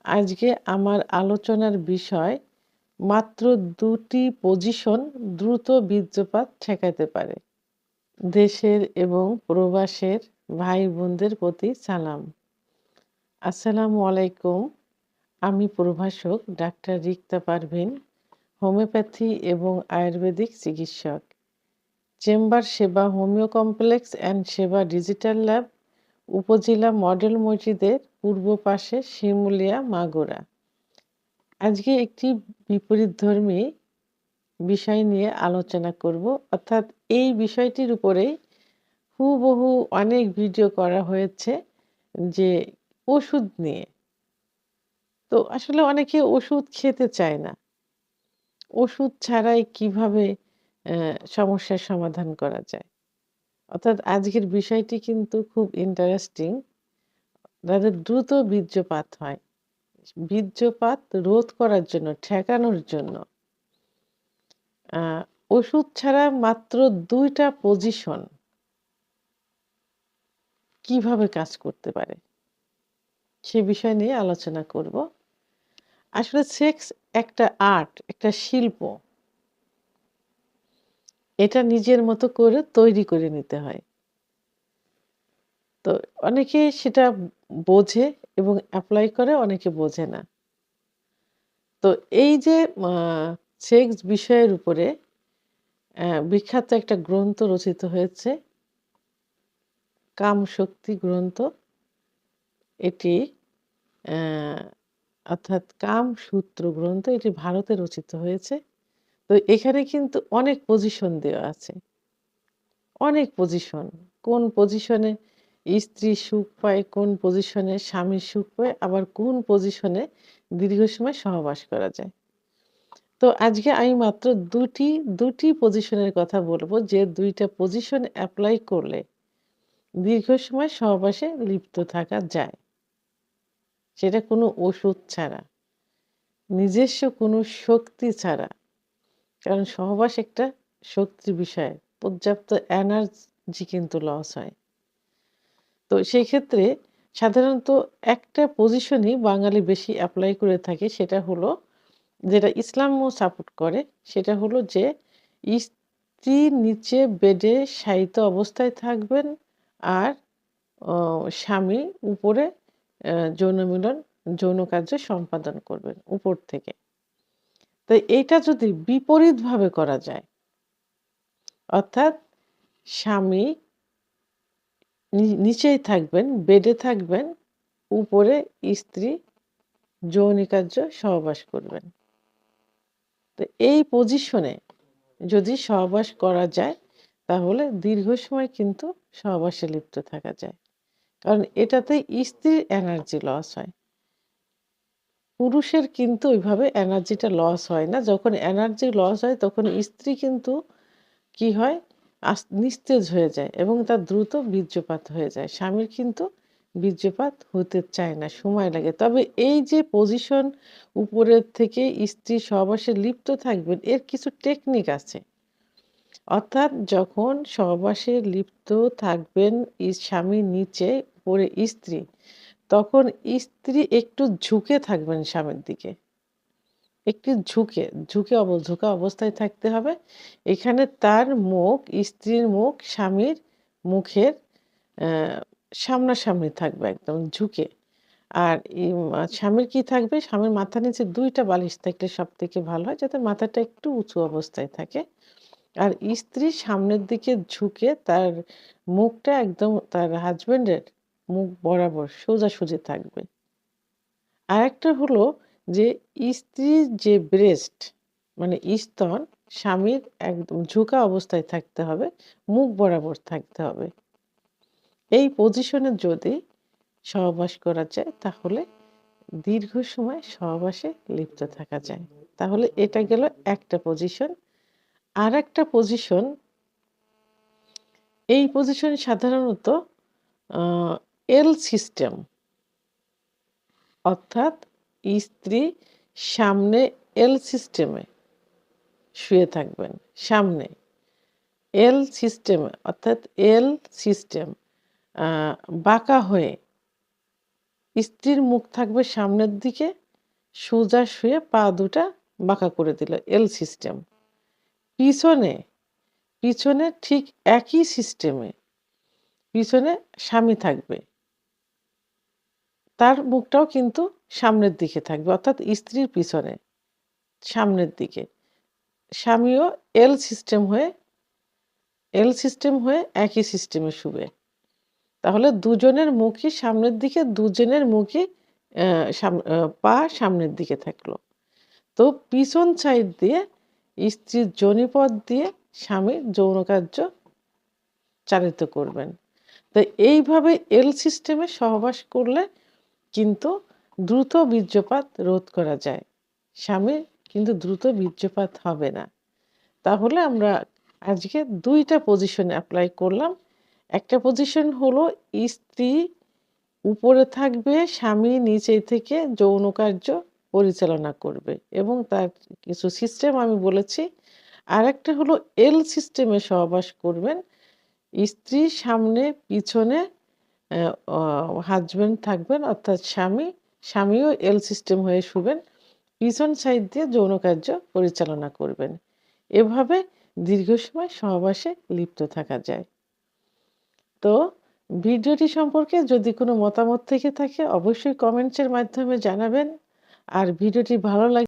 আজকে আমার আলোচনার বিষয় মাত্র ২টি পজিশন দ্রুত বীর্যপাত ঠেকাতে পারে। দেশের এবং প্রবাসের ভাই-বোনদের প্রতি সালাম। আসসালামু আলাইকুম। আমি প্রভাষক ডাক্তার রিক্তা পারভীন, হোমিওপ্যাথি এবং আয়ুর্বেদিক চিকিৎসক। চেম্বার সেবা হোমিও কমপ্লেক্স অ্যান্ড সেবা ডিজিটাল ল্যাব, উপজেলা মডেল মসজিদের পূর্ব পাশে, শিমুলিয়া, মাগুরা। আজকে একটি বিপরীতধর্মী বিষয় নিয়ে আলোচনা করব। অর্থাৎ এই বিষয়টির উপরেই হুবহু অনেক ভিডিও করা হয়েছে যে ওষুধ নিয়ে। তো আসলে অনেকে ওষুধ খেতে চায় না। ওষুধ ছাড়াই কিভাবে সমস্যার সমাধান করা যায়? অর্থাৎ আজকের বিষয়টি কিন্তু খুব ইন্টারেস্টিং। যাদের দ্রুত বীর্যপাত হয়, বীর্যপাত রোধ করার জন্য, ঠেকানোর জন্য আ ওষুধ ছাড়া মাত্র ২ টা পজিশন কিভাবে কাজ করতে পারে? সে বিষয় নিয়ে আলোচনা করব। আসলে সেক্স একটা আর্ট, একটা শিল্প। এটা নিজের মতো করে তৈরি করে নিতে হয়। তো অনেকে সেটা বোঝে এবং এপ্লাই করে, অনেকে বোঝে না। তো এই যে আ সেক্স বিষয়ের উপরে বিখ্যাত একটা গ্রন্থ রচিত হয়েছে, 'কামশক্তি' গ্রন্থ। এটি অ্যা অর্থাৎ 'কামসূত্র' গ্রন্থ, এটি ভারতে রচিত হয়েছে। তো এখানে কিন্তু অনেক পজিশন দেওয়া আছে। অনেক পজিশন। কোন পজিশনে স্ত্রী সুখ পায়, কোন পজিশনে স্বামী সুখ পায়, আবার কোন পজিশনে দীর্ঘ সময় সহবাস করা যায়। তো আজকে আমি মাত্র ২টি পজিশনের কথা বলব, যে ২ টা পজিশন এপ্লাই করলে দীর্ঘ সময় সহবাসে লিপ্ত থাকা যায়। সেটা কোনো ওষুধ ছাড়া, নিজস্ব কোনো শক্তি ছাড়া। কারণ সহবাস একটা শক্তির বিষয়। পর্যাপ্ত এনার্জি কিন্তু লস হয়। তো সেই ক্ষেত্রে সাধারণত একটা পজিশনই বাঙালি বেশি এপ্লাই করে থাকে। সেটা হলো, যেটা ইসলামও সাপোর্ট করে, সেটা হলো যে স্ত্রী নিচে বেডে শায়িত অবস্থায় থাকবেন আর অ স্বামী উপরে যৌন মিলন, যৌন কার্য সম্পাদন করবেন উপর থেকে। তো এইটা যদি বিপরীতভাবে করা যায়, অর্থাৎ স্বামী নিচেই থাকবেন, বেডে থাকবেন, উপরে স্ত্রী যৌনিকার্য সহবাস করবেন। তো এই পজিশনে যদি সহবাস করা যায়, তাহলে দীর্ঘ সময় কিন্তু সহবাসে লিপ্ত থাকা যায়। কারণ এটাতে স্ত্রীর এনার্জি লস হয়। পুরুষের কিন্তু ওইভাবে এনার্জিটা লস হয় না। যখন এনার্জি লস হয় তখন স্ত্রী কিন্তু কি হয়? নিস্তেজ হয়ে যায় এবং তার দ্রুত বীর্যপাত হয়ে যায়। স্বামীর কিন্তু বীর্যপাত হতে চায় না, সময় লাগে। তবে এই যে পজিশন, উপরের থেকে স্ত্রী সহবাসে লিপ্ত থাকবেন, এর কিছু টেকনিক আছে। অর্থাৎ যখন সহবাসে লিপ্ত থাকবেন স্বামী নিচে, উপরে স্ত্রী, তখন স্ত্রী একটু ঝুঁকে থাকবেন স্বামীর দিকে। একটু ঝুঁকা অবস্থায় থাকতে হবে। এখানে তার মুখ, স্ত্রীর মুখ স্বামীর মুখের অ্যা সামনাসামনি থাকবে, একদম ঝুঁকে। আর স্বামীর কি থাকবে? স্বামীর মাথার নিচে ২ টা বালিশ থাকলে সবথেকে ভালো হয়, যাতে মাথাটা একটু উঁচু অবস্থায় থাকে। আর স্ত্রী সামনের দিকে ঝুঁকে, তার মুখটা একদম তার হাসব্যান্ডের মুখ বরাবর সোজাসুজি থাকবে। আরেকটা হলো যে স্ত্রীর যে ব্রেস্ট, মানে স্তন, স্বামীর একদম ঝুঁকা অবস্থায় থাকতে হবে, মুখ বরাবর থাকতে হবে। এই পজিশনে যদি সহবাস করা যায়, তাহলে দীর্ঘ সময় সহবাসে লিপ্ত থাকা যায়। তাহলে এটা গেল একটা পজিশন। আরেকটা পজিশন, এই পজিশন সাধারণত আ এল সিস্টেম, অর্থাৎ স্ত্রী সামনে এল সিস্টেমে শুয়ে থাকবেন। সামনে এল সিস্টেমে, অর্থাৎ এল সিস্টেম, আ বাঁকা হয়ে স্ত্রীর মুখ থাকবে সামনের দিকে, সোজা শুয়ে পা দুটা বাঁকা করে দিল, এল সিস্টেম। পিছনে পিছনে ঠিক একই সিস্টেমে পিছনে স্বামী থাকবে, তার মুখটাও কিন্তু সামনের দিকে থাকবে, অর্থাৎ স্ত্রীর পিছনে সামনের দিকে। স্বামীও এল সিস্টেম হয়ে একই সিস্টেমে শুবে। তাহলে দুজনের মুখই সামনের দিকে, দুজনের মুখই পা সামনের দিকে থাকলো। তো পিছন সাইড দিয়ে স্ত্রীর যোনিপথ দিয়ে স্বামীর যৌন কার্য চালিত করবেন। তো এইভাবে এল সিস্টেমে সহবাস করলে কিন্তু দ্রুত বীর্যপাত রোধ করা যায়, স্বামীর কিন্তু দ্রুত বীর্যপাত হবে না। তাহলে আমরা আজকে 2টা পজিশন অ্যাপ্লাই করলাম। একটা পজিশন হলো স্ত্রী উপরে থাকবে, স্বামী নিচে থেকে যৌন কার্য পরিচালনা করবে এবং তার কিছু সিস্টেম আমি বলেছি। আরেকটা হলো এল সিস্টেমে সহবাস করবেন, স্ত্রী সামনে পিছনে হাজব্যান্ড থাকবেন, অর্থাৎ স্বামীও এল সিস্টেম হয়ে শুবেন, পিছন সাইড দিয়ে যৌন কার্য পরিচালনা করবেন। এভাবে দীর্ঘ সময় সহবাসে লিপ্ত থাকা যায়। তো ভিডিওটি সম্পর্কে যদি কোনো মতামত থেকে থাকে অবশ্যই কমেন্টসের মাধ্যমে জানাবেন। আর ভিডিওটি ভালো লাগে